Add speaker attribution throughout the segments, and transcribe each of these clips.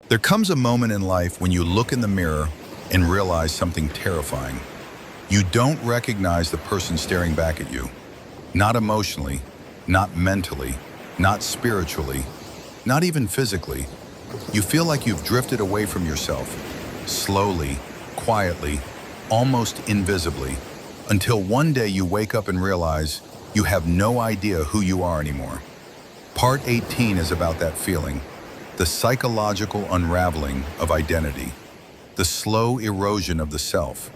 Speaker 1: There comes a moment in life when you look in the mirror and realize something terrifying. You don't recognize the person staring back at you. Not emotionally, not mentally, not spiritually, not even physically. You feel like you've drifted away from yourself, slowly, quietly, almost invisibly, until one day you wake up and realize you have no idea who you are anymore. Part 18 is about that feeling, the psychological unraveling of identity, the slow erosion of the self,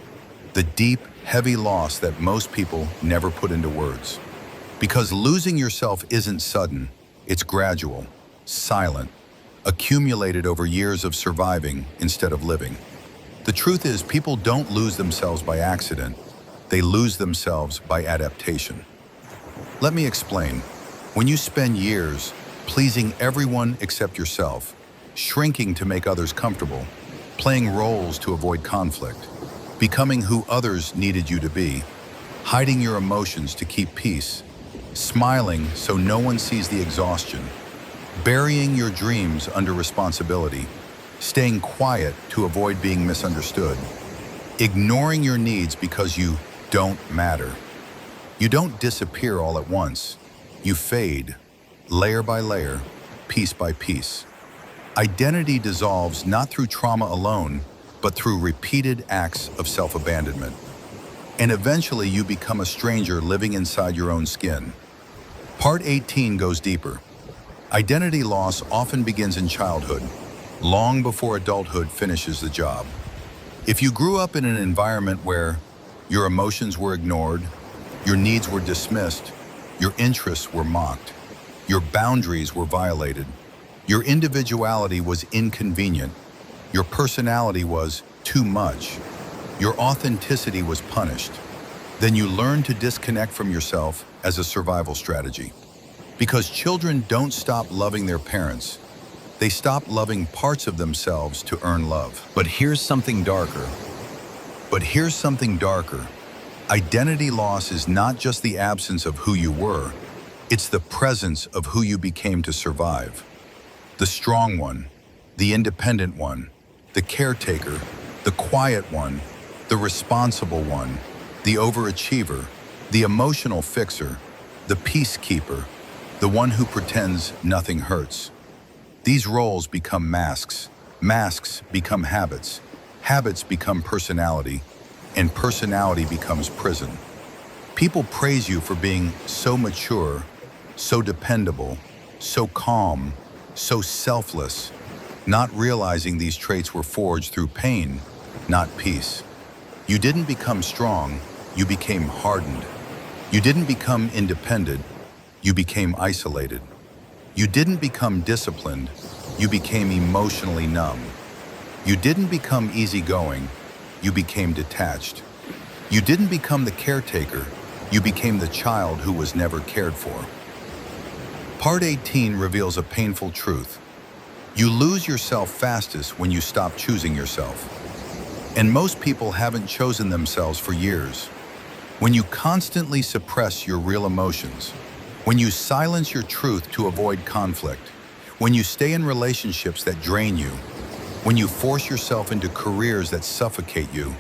Speaker 1: the deep, heavy loss that most people never put into words. Because losing yourself isn't sudden, it's gradual, silent, accumulated over years of surviving instead of living. The truth is, people don't lose themselves by accident, they lose themselves by adaptation. Let me explain. When you spend years pleasing everyone except yourself, shrinking to make others comfortable, playing roles to avoid conflict, becoming who others needed you to be, hiding your emotions to keep peace, smiling so no one sees the exhaustion, burying your dreams under responsibility, staying quiet to avoid being misunderstood, ignoring your needs because you don't matter. You don't disappear all at once. You fade, layer by layer, piece by piece. Identity dissolves not through trauma alone, but through repeated acts of self-abandonment. And eventually you become a stranger living inside your own skin. Part 18 goes deeper. Identity loss often begins in childhood, long before adulthood finishes the job. If you grew up in an environment where your emotions were ignored, your needs were dismissed, your interests were mocked, your boundaries were violated, your individuality was inconvenient, your personality was too much, your authenticity was punished, then you learn to disconnect from yourself as a survival strategy. Because children don't stop loving their parents, they stop loving parts of themselves to earn love. But here's something darker. Identity loss is not just the absence of who you were, it's the presence of who you became to survive. The strong one, the independent one, the caretaker, the quiet one, the responsible one, the overachiever, the emotional fixer, the peacekeeper, the one who pretends nothing hurts. These roles become masks, masks become habits, habits become personality, and personality becomes prison. People praise you for being so mature, so dependable, so calm, so selfless, not realizing these traits were forged through pain, not peace. You didn't become strong, you became hardened. You didn't become independent, you became isolated. You didn't become disciplined, you became emotionally numb. You didn't become easygoing, you became detached. You didn't become the caretaker, you became the child who was never cared for. Part 18 reveals a painful truth. You lose yourself fastest when you stop choosing yourself. And most people haven't chosen themselves for years. When you constantly suppress your real emotions, when you silence your truth to avoid conflict, when you stay in relationships that drain you, when you force yourself into careers that suffocate you,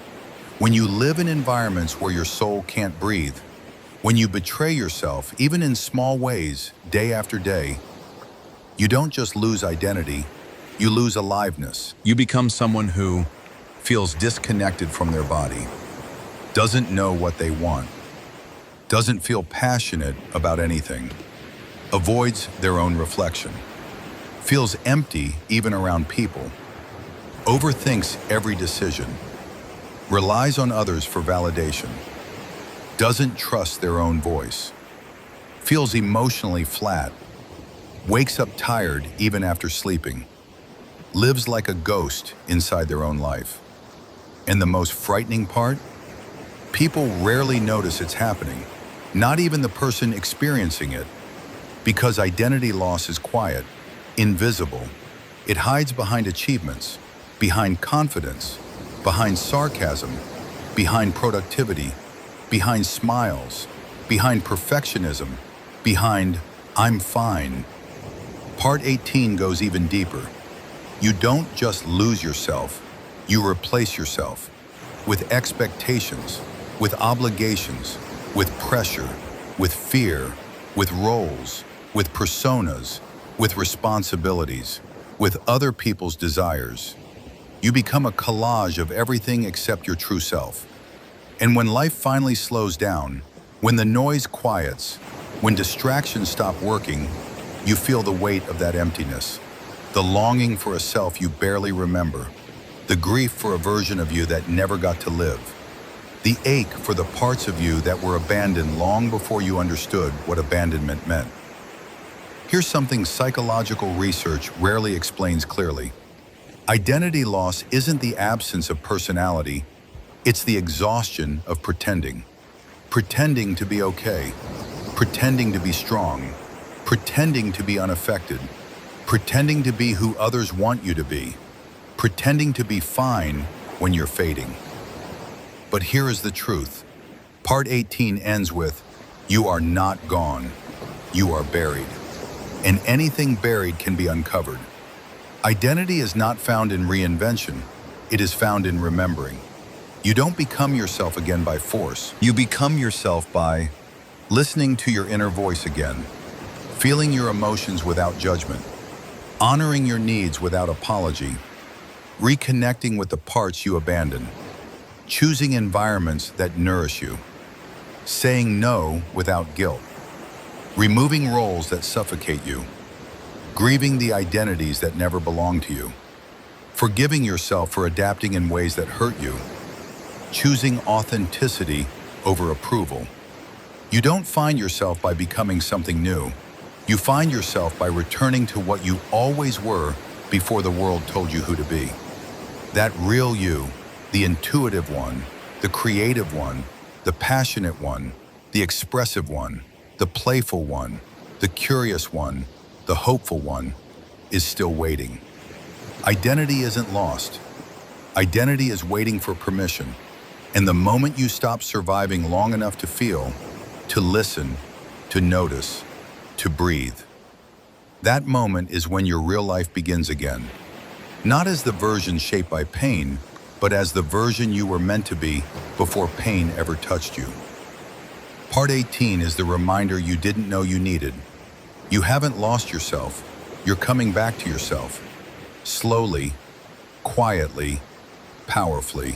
Speaker 1: when you live in environments where your soul can't breathe, when you betray yourself, even in small ways, day after day, you don't just lose identity, you lose aliveness. You become someone who feels disconnected from their body, doesn't know what they want, doesn't feel passionate about anything, avoids their own reflection, feels empty even around people, overthinks every decision, relies on others for validation, doesn't trust their own voice, feels emotionally flat, wakes up tired even after sleeping, lives like a ghost inside their own life. And the most frightening part? People rarely notice it's happening, not even the person experiencing it, because identity loss is quiet, invisible. It hides behind achievements, behind confidence, behind sarcasm, behind productivity, behind smiles, behind perfectionism, behind "I'm fine." Part 18 goes even deeper. You don't just lose yourself, you replace yourself with expectations, with obligations, with pressure, with fear, with roles, with personas, with responsibilities, with other people's desires. You become a collage of everything except your true self. And when life finally slows down, when the noise quiets, when distractions stop working, you feel the weight of that emptiness, the longing for a self you barely remember, the grief for a version of you that never got to live, the ache for the parts of you that were abandoned long before you understood what abandonment meant. Here's something psychological research rarely explains clearly. Identity loss isn't the absence of personality, it's the exhaustion of pretending. Pretending to be okay, pretending to be strong, pretending to be unaffected, pretending to be who others want you to be, pretending to be fine when you're fading. But here is the truth. Part 18 ends with, you are not gone, you are buried. And anything buried can be uncovered. Identity is not found in reinvention, it is found in remembering. You don't become yourself again by force. You become yourself by listening to your inner voice again, feeling your emotions without judgment, honoring your needs without apology, reconnecting with the parts you abandoned, choosing environments that nourish you, saying no without guilt, removing roles that suffocate you, grieving the identities that never belonged to you, forgiving yourself for adapting in ways that hurt you, choosing authenticity over approval. You don't find yourself by becoming something new. You find yourself by returning to what you always were before the world told you who to be. That real you, the intuitive one, the creative one, the passionate one, the expressive one, the playful one, the curious one, the hopeful one, is still waiting. Identity isn't lost. Identity is waiting for permission. And the moment you stop surviving long enough to feel, to listen, to notice, to breathe, that moment is when your real life begins again. Not as the version shaped by pain, but as the version you were meant to be before pain ever touched you. Part 18 is the reminder you didn't know you needed. You haven't lost yourself. You're coming back to yourself. Slowly, quietly, powerfully.